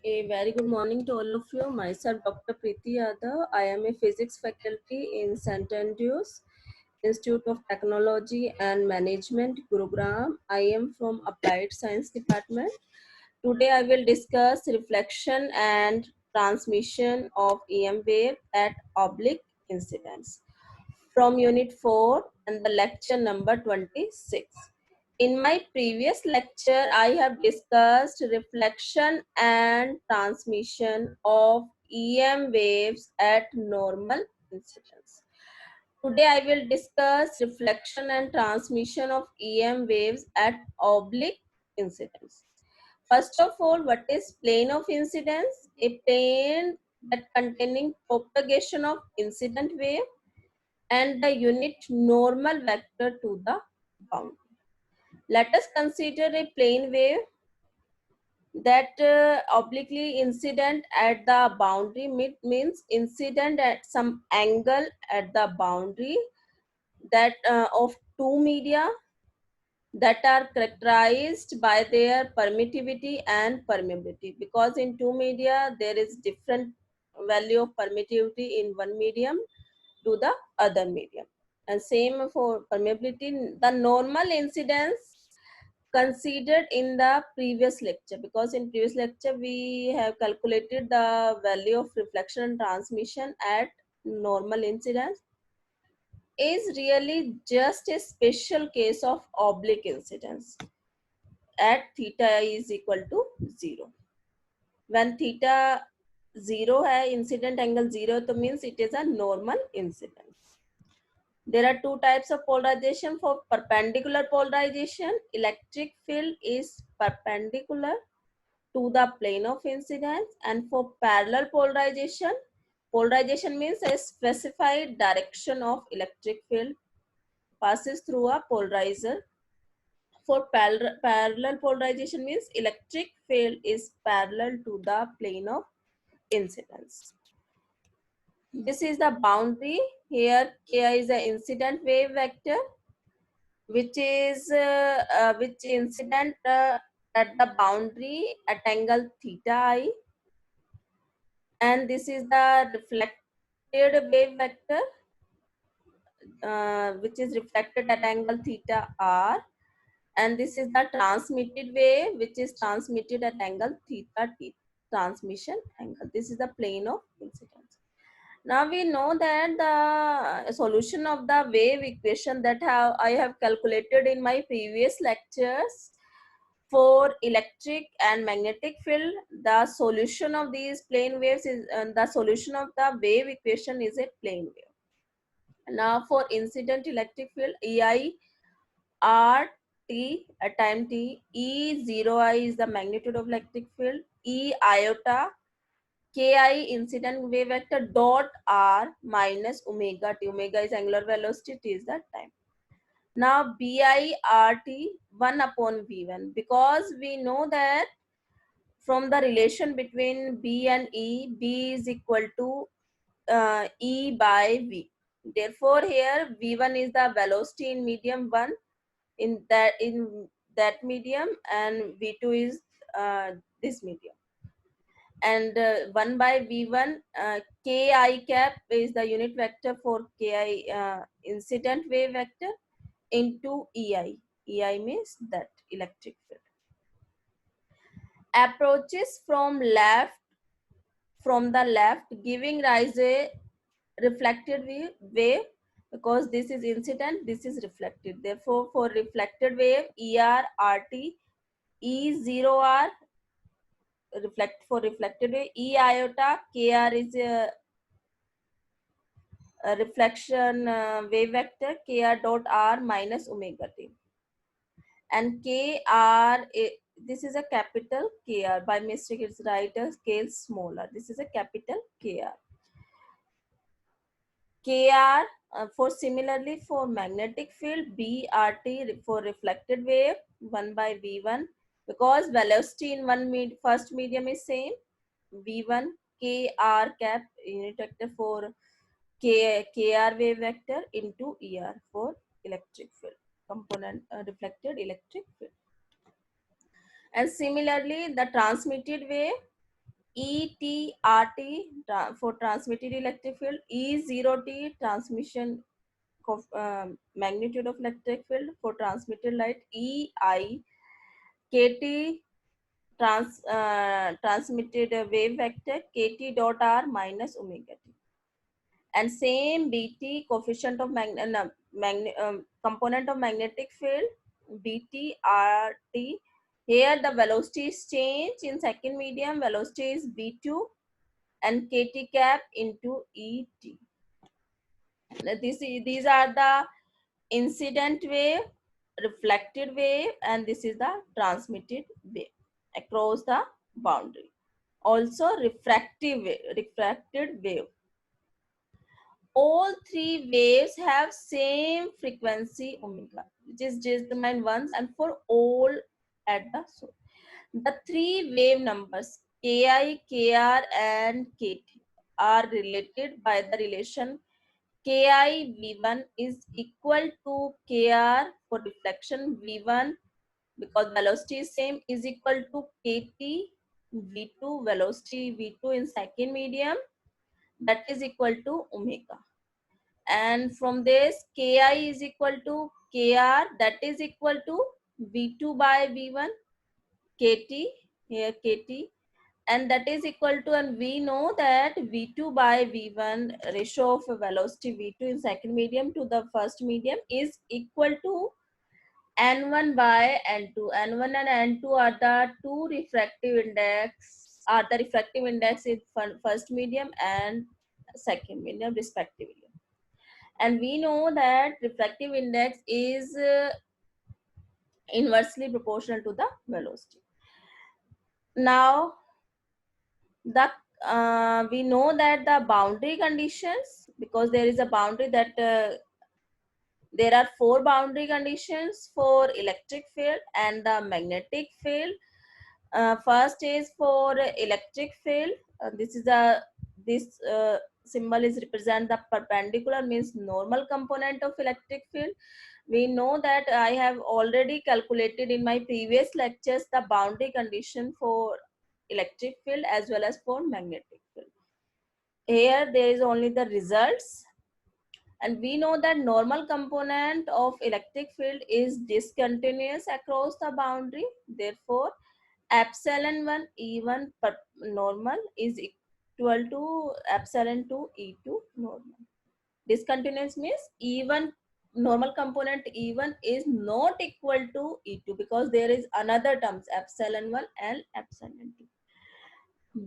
A very good morning to all of you. Myself, Dr. Preeti Yadav. I am a physics faculty in St. Andrews Institute of Technology and Management, Gurugram. I am from Applied Science Department. Today, I will discuss reflection and transmission of EM wave at oblique incidence from Unit 4 and the lecture number 26. In my previous lecture, I have discussed reflection and transmission of EM waves at normal incidence. Today, I will discuss reflection and transmission of EM waves at oblique incidence. First of all, what is plane of incidence? A plane that containing propagation of incident wave and the unit normal vector to the boundary. Let us consider a plane wave that obliquely incident at the boundary means incident at some angle at the boundary that of two media that are characterized by their permittivity and permeability, because in two media there is different value of permittivity in one medium to the other medium, and same for permeability. The normal incidence considered in the previous lecture, because in previous lecture we have calculated the value of reflection and transmission at normal incidence, is really just a special case of oblique incidence at theta is equal to 0. When theta 0 है, incident angle 0, तो means it is a normal incidence. There are two types of polarization. For perpendicular polarization, electric field is perpendicular to the plane of incidence, and for parallel polarization, polarization means a specified direction of electric field passes through a polarizer. For parallel polarization means electric field is parallel to the plane of incidence. This is the boundary. Here Ki is the incident wave vector, which incident at the boundary at angle theta I, and this is the reflected wave vector which is reflected at angle theta r, and this is the transmitted wave which is transmitted at angle theta t, transmission angle. This is the plane of incidence. Now we know that the solution of the wave equation that I have calculated in my previous lectures for electric and magnetic field, the solution of these plane waves is the solution of the wave equation is a plane wave. Now for incident electric field, EI R T at time t, E 0I is the magnitude of electric field, E iota Ki incident wave vector dot r minus omega t. Omega is angular velocity, t is the time. Now Bi RT 1 upon V1, because we know that from the relation between B and E, B is equal to E by V. Therefore here V1 is the velocity in medium 1 in that medium, and V2 is this medium. And 1 by V1, Ki cap is the unit vector for Ki incident wave vector into EI. EI means that electric field. Approaches from the left, giving rise a reflected wave, because this is incident, this is reflected. Therefore, for reflected wave, ER, RT, E0R, for reflected wave, E iota, KR is a reflection wave vector, KR dot R minus omega t. And KR, this is a capital KR. By mistake, it's right a scale smaller. This is a capital KR. KR for similarly for magnetic field, BRT for reflected wave 1 by V1, because velocity in first medium is same, V1 KR cap unit vector for KR wave vector into ER for electric field component, reflected electric field. And similarly the transmitted wave, ET-RT for transmitted electric field, E0T transmission of magnitude of electric field for transmitted light, EI-KT transmitted wave vector, KT dot R minus omega t. And same BT coefficient of component of magnetic field, BT RT. Here the velocity is change in second medium, velocity is V2 and KT cap into ET. These are the incident wave, reflected wave, and this is the transmitted wave across the boundary. Also refracted wave. All three waves have same frequency omega, which is determined once and for all at the source. The three wave numbers Ki, Kr, and Kt are related by the relation Ki V1 is equal to Kr for deflection V1 because velocity is same is equal to Kt V2 velocity V2 in second medium that is equal to omega. And from this Ki is equal to Kr that is equal to V2 by V1 Kt here Kt and that is equal to, and we know that V2 by V1 ratio of velocity V2 in second medium to the first medium is equal to N1 by N2. N1 and N2 are the two refractive index, are the refractive index in first medium and second medium respectively. And we know that refractive index is inversely proportional to the velocity. Now, we know that the boundary conditions, because there is a boundary that there are four boundary conditions for electric field and the magnetic field. First is for electric field. This symbol is represent the perpendicular, means normal component of electric field. We know that I have already calculated in my previous lectures the boundary condition for electric field as well as for magnetic field. Here there is only the results, and we know that normal component of electric field is discontinuous across the boundary. Therefore, epsilon 1 E1 per normal is equal to epsilon 2 E2 normal. Discontinuous means E1 normal component E1 is not equal to E2 because there is another terms epsilon 1 and epsilon 2.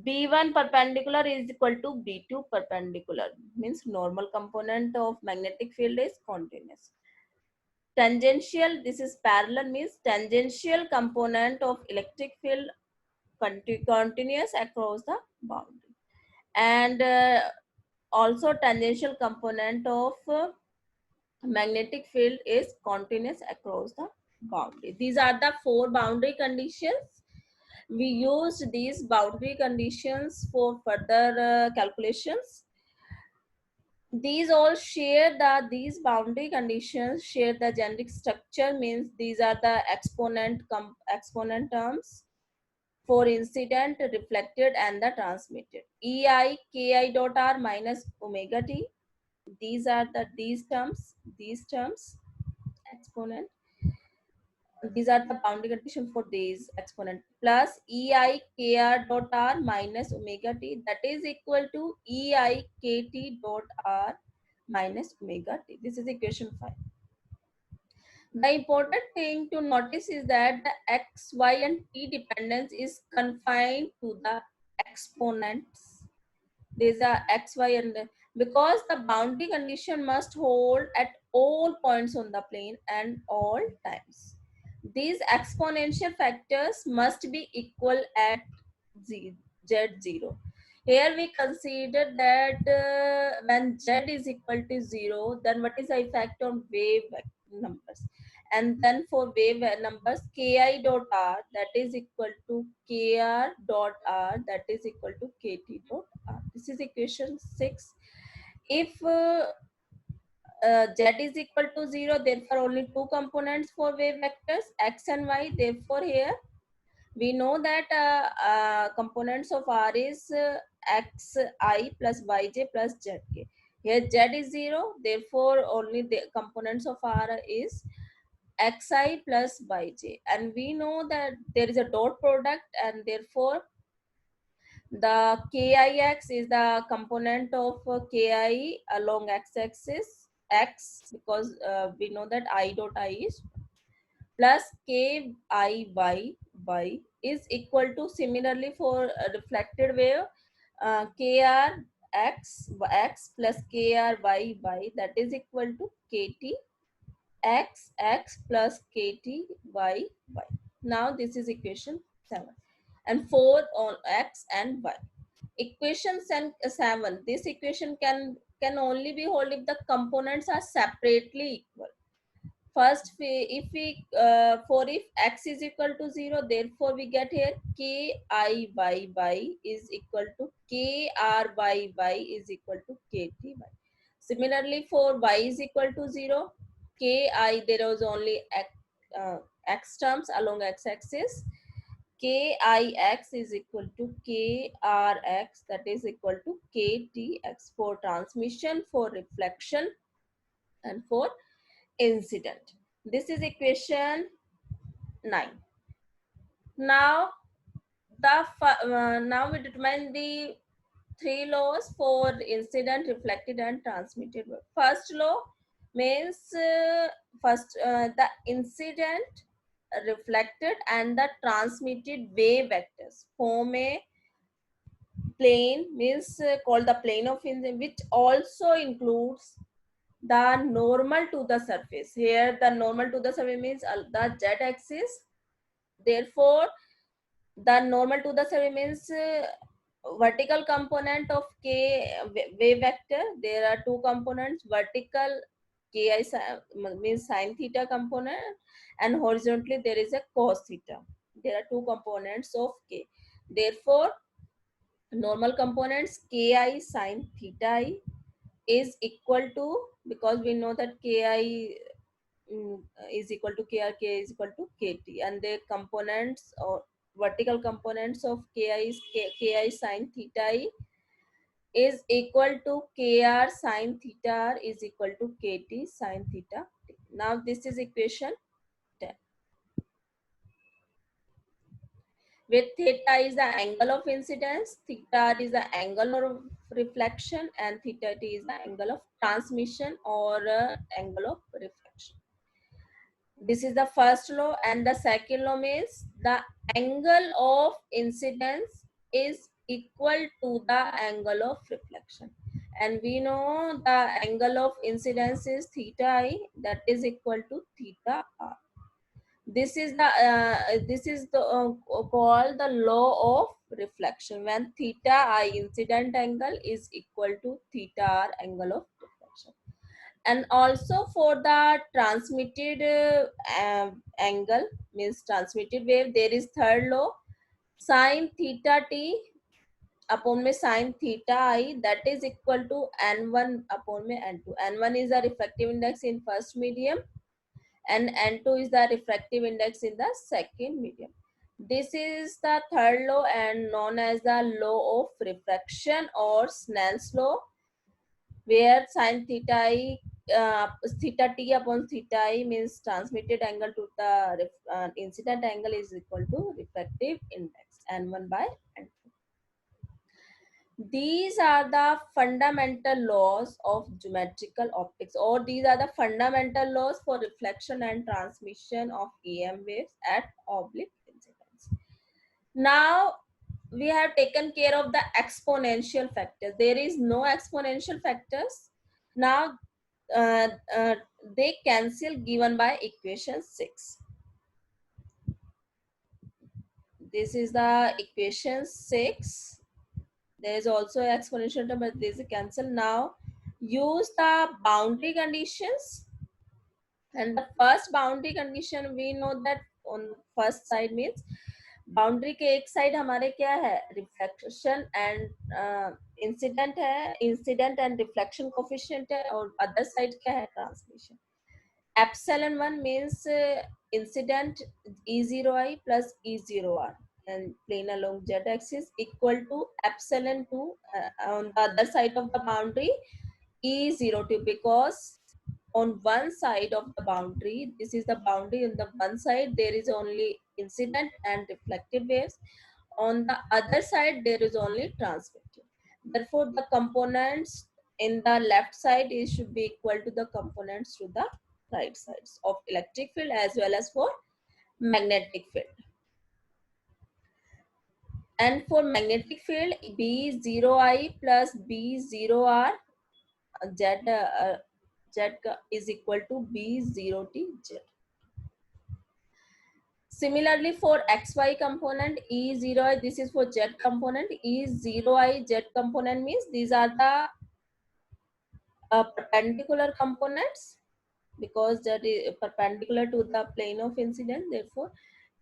B1 perpendicular is equal to B2 perpendicular, means normal component of magnetic field is continuous. Tangential, this is parallel, means tangential component of electric field continuous across the boundary. And also tangential component of magnetic field is continuous across the boundary. These are the four boundary conditions. We used these boundary conditions for further calculations. These all share these boundary conditions share the generic structure, means these are the exponent terms for incident, reflected, and the transmitted. EI Ki dot R minus omega t. These are these terms exponent. These are the boundary condition for these exponent, plus EI Kr dot R minus omega t, that is equal to EI Kt dot R minus omega t. This is equation 5. The important thing to notice is that the x, y, and t dependence is confined to the exponents. These are x, y, and because the boundary condition must hold at all points on the plane and all times. These exponential factors must be equal at z0. Here we consider that when z is equal to 0, then what is the effect on wave numbers? And then for wave numbers, Ki dot R that is equal to Kr dot R that is equal to Kt dot R. This is equation 6. If z is equal to 0, therefore only two components for wave vectors, x and y. Therefore here We know that components of R is xi plus yj plus zk. Here z is 0, therefore only the components of R is xi plus yj. And we know that there is a dot product, and therefore the kix is the component of ki along x-axis x, because we know that I dot I is plus k I y is equal to, similarly for a reflected wave, kr x plus kr y, that is equal to kt x plus kt y. Now this is equation 7, and 4 on x and y. Equation 7, this equation can only be held if the components are separately equal. First, if we for if x is equal to 0, therefore we get here k I y is equal to k r y is equal to k t y. Similarly, for y is equal to 0, k I, there was only x terms along x axis, k I x is equal to k r x, that is equal to k t x for transmission, for reflection, and for incident. This is equation 9. Now now we determine the three laws for incident, reflected, and transmitted wave. First law means the incident, reflected, and the transmitted wave vectors form a plane, means called the plane of incident, which also includes the normal to the surface. Here the normal to the surface means the z axis. Therefore the normal to the surface means vertical component of k wave vector. There are two components: vertical ki means sine theta component, and horizontally there is a cos theta. There are two components of k. Therefore normal components ki sine theta I is equal to, because we know that ki is equal to kr, k is equal to kt, and the components or vertical components of ki is ki sine theta I is equal to kr sine theta r is equal to kt sine theta t. Now this is equation 10. With theta is the angle of incidence, theta is the angle of reflection, and theta t is the angle of transmission or angle of reflection. This is the first law, and the second law means the angle of incidence is equal to the angle of reflection. And we know the angle of incidence is theta I, that is equal to theta r. This is the called the law of reflection, when theta I incident angle is equal to theta r angle of reflection. And also for the transmitted angle, means transmitted wave, there is third law, sine theta t upon में sine theta I, that is equal to n1 upon में n2. n1 is the refractive index in first medium, and n2 is the refractive index in the second medium. This is the third law and known as the law of refraction or Snell's law, where sine theta I, theta t upon theta I means transmitted angle to the incident angle is equal to refractive index n1 by n2. These are the fundamental laws of geometrical optics, or these are the fundamental laws for reflection and transmission of EM waves at oblique incidence. Now we have taken care of the exponential factors. There is no exponential factors. Now uh, uh, they cancel, given by equation 6. This is the equation 6. There is also exponential term, but this is cancel. Now use the boundary conditions, and the first boundary condition we know that on first side means boundary के एक side हमारे क्या है, reflection and incident है, incident and reflection coefficient है, और other side क्या है, transmission. epsilon 1 means incident E0I plus E0R, and plane along z axis equal to epsilon 2 on the other side of the boundary E02, because on one side of the boundary, this is the boundary, on the one side there is only incident and reflected waves, on the other side there is only transmitted. Therefore the components in the left side is should be equal to the components to the right sides of electric field as well as for magnetic field. And for magnetic field, B0I plus B0R z z is equal to B0T z. Similarly, for xy component E0I, this is for z component, E0I z component means these are the perpendicular components, because that is perpendicular to the plane of incidence. Therefore,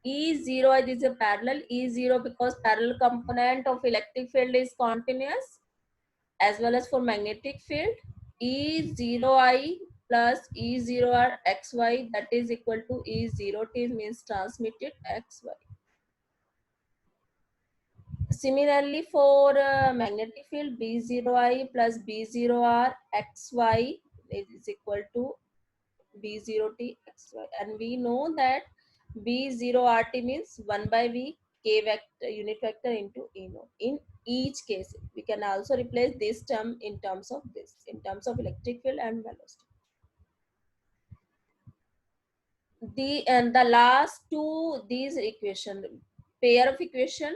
E0 is a parallel, E0 because parallel component of electric field is continuous, as well as for magnetic field, E0I plus E0R xy, that is equal to E0T means transmitted xy. Similarly, for magnetic field, B0I plus B0R xy is equal to B0T xy, and we know that B0RT means 1 by V k vector unit vector into E naught. In each case, we can also replace this term in terms of this, in terms of electric field and velocity. The last two these equation, pair of equation,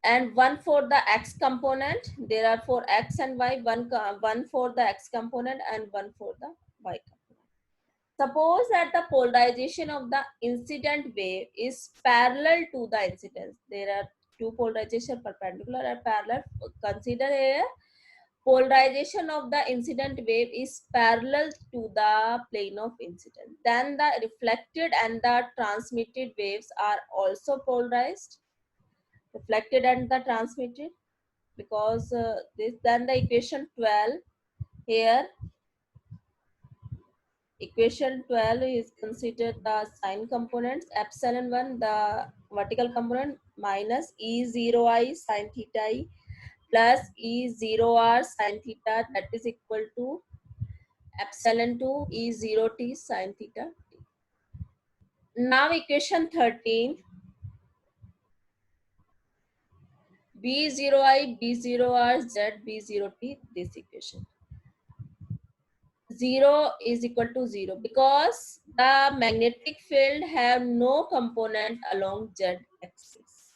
and one for the x component. There are for x and y, one for the x component and one for the y component. Suppose that the polarization of the incident wave is parallel to the incidence. There are two polarization, perpendicular and parallel. Consider here polarization of the incident wave is parallel to the plane of incidence. Then the reflected and the transmitted waves are also polarized, reflected and the transmitted, because this, then the equation 12 here, equation 12 is considered the sine components, epsilon 1 the vertical component minus E0I sine theta I plus E0R sine theta, that is equal to epsilon 2 E0T sine theta t. Now equation 13, B0I B0R Z B0T, this equation 0 is equal to 0 because the magnetic field have no component along z axis.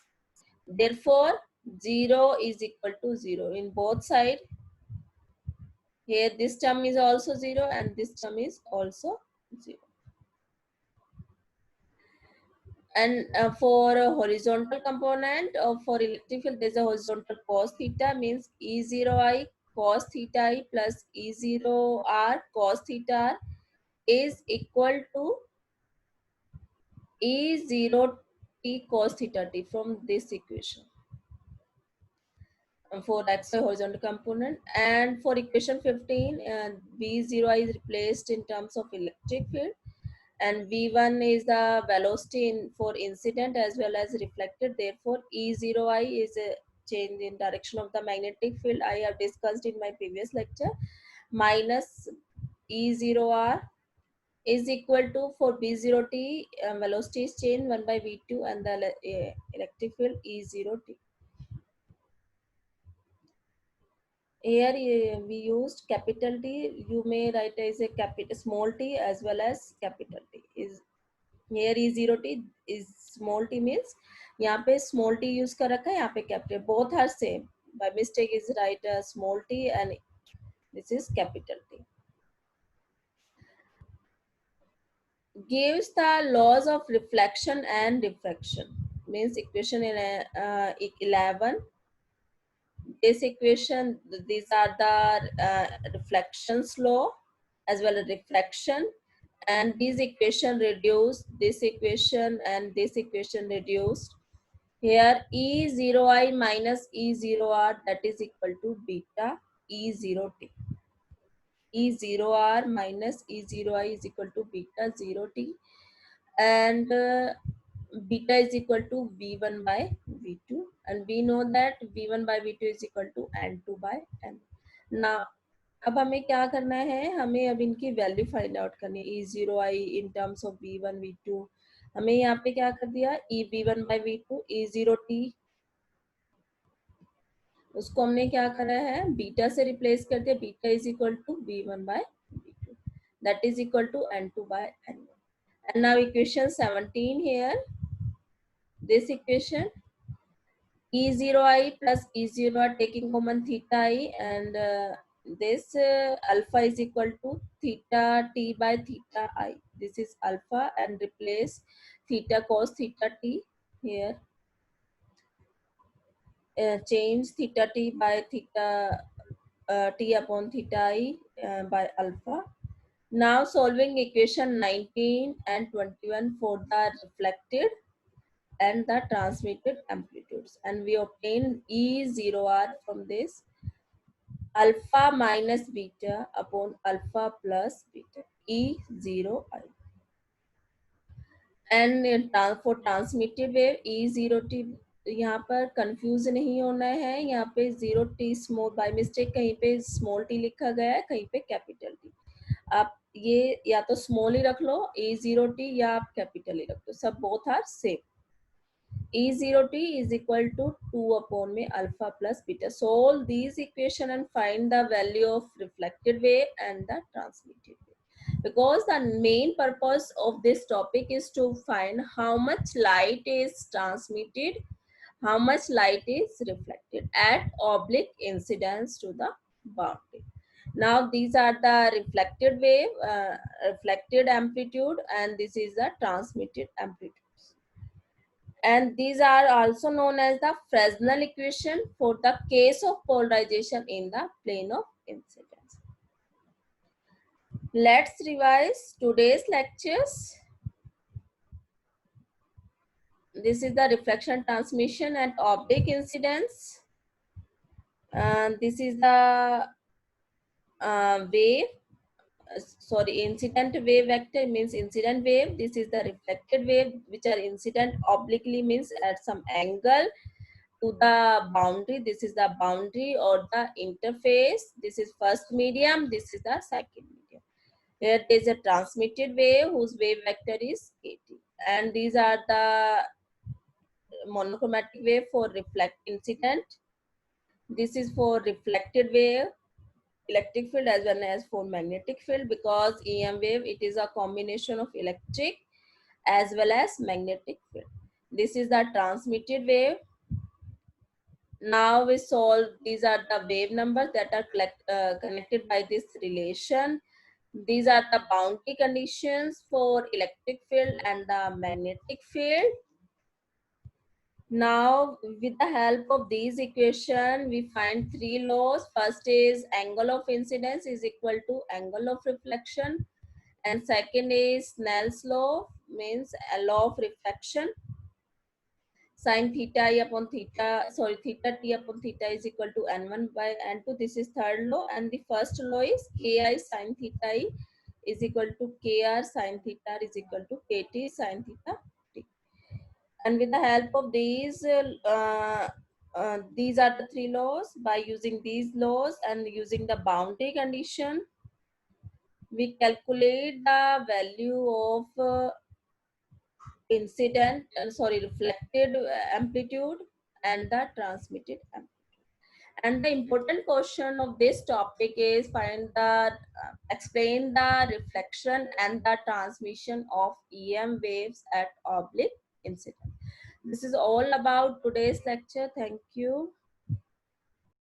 Therefore, 0 is equal to 0 in both sides. Here this term is also 0 and this term is also 0. And for a horizontal component for electric field, there is a horizontal cos theta means E0I cos theta I plus E0R cos theta R is equal to E0T cos theta T from this equation for xy horizontal component. And for equation 15, V0I is replaced in terms of electric field, and V1 is the velocity for incident as well as reflected. Therefore, E0I is a change in direction of the magnetic field I have discussed in my previous lecture, minus E0R is equal to, for B0T, velocity is change 1 by V2 and the electric field E0T. Here we used capital T. You may write as a capital small t as well as capital T. Is here E0T is small t means यहाँ पे small t use कर रखा है, यहाँ पे capital. Both are same. By mistake is write small t and this is capital T. Gives the laws of reflection and diffraction. Means equation in 11. This equation, these are the reflections law as well as refraction, and this equation reduced, this equation and this equation reduced. Here E0I minus E0R, that is equal to beta E0T. E0r minus E0I is equal to beta 0t, and beta is equal to V1 by V2, and we know that V1 by V2 is equal to N2 by N. Now अब हमें क्या करना है, हमें अब इनकी value find out करनी है. E0I in terms of V1 V2, हमें यहाँ पे क्या कर दिया, E V1 by V2 E0t, उसको हमने क्या करा है, बीटा से रिप्लेस कर दिया. Beta is equal to V1 by V2, that is equal to N2 by N1. And now equation 17 here, this equation E0I plus E0 are taking common theta I, and this alpha is equal to theta t by theta I. This is alpha, and replace theta cos theta t here. Change theta t by theta t upon theta I by alpha. Now solving equation 19 and 21 for the reflected and the transmitted amplitudes, and we obtain E0R from this, alpha minus beta upon alpha plus beta, E0I. And for transmitted wave E0t, यहाँ पर confuse नहीं होना है. यहाँ पे 0t small by mistake कहीं पे small t लिखा गया है, कहीं पे कैपिटल t. आप ये या तो स्मॉल ही रख लो E0t, या आप कैपिटल ही रख लो, सब both are same. E0t is equal to 2 upon में alpha plus beta. Solve these equation and find the value of reflected wave and the transmitted wave. Because the main purpose of this topic is to find how much light is transmitted, how much light is reflected at oblique incidence to the boundary. Now these are the reflected wave, reflected amplitude, and this is the transmitted amplitude. And these are also known as the Fresnel equation for the case of polarization in the plane of incidence. Let's revise today's lectures. This is the reflection, transmission, and oblique incidence. And this is the wave. Incident wave vector means incident wave. This is the reflected wave, which are incident obliquely, means at some angle to the boundary. This is the boundary or the interface. This is first medium, this is the second medium. Here there is a transmitted wave whose wave vector is kt, and these are the monochromatic wave for reflect incident. This is for reflected wave, electric field, as well as for magnetic field, because EM wave, it is a combination of electric as well as magnetic field. This is the transmitted wave. Now we solve, these are the wave numbers that are connected by this relation. These are the boundary conditions for electric field and the magnetic field. Now with the help of these equation, we find three laws. First is angle of incidence is equal to angle of reflection, and second is Snell's law, means a law of reflection. Sin theta I upon theta, theta t upon theta is equal to n1 by n2. This is third law, and the first law is ki sin theta I is equal to kr sin theta is equal to kt sin theta t. And with the help of these are the three laws. By using these laws and using the boundary condition, we calculate the value of reflected amplitude and the transmitted amplitude. And the important question of this topic is explain the reflection and the transmission of EM waves at oblique incidence. This is all about today's lecture. Thank you.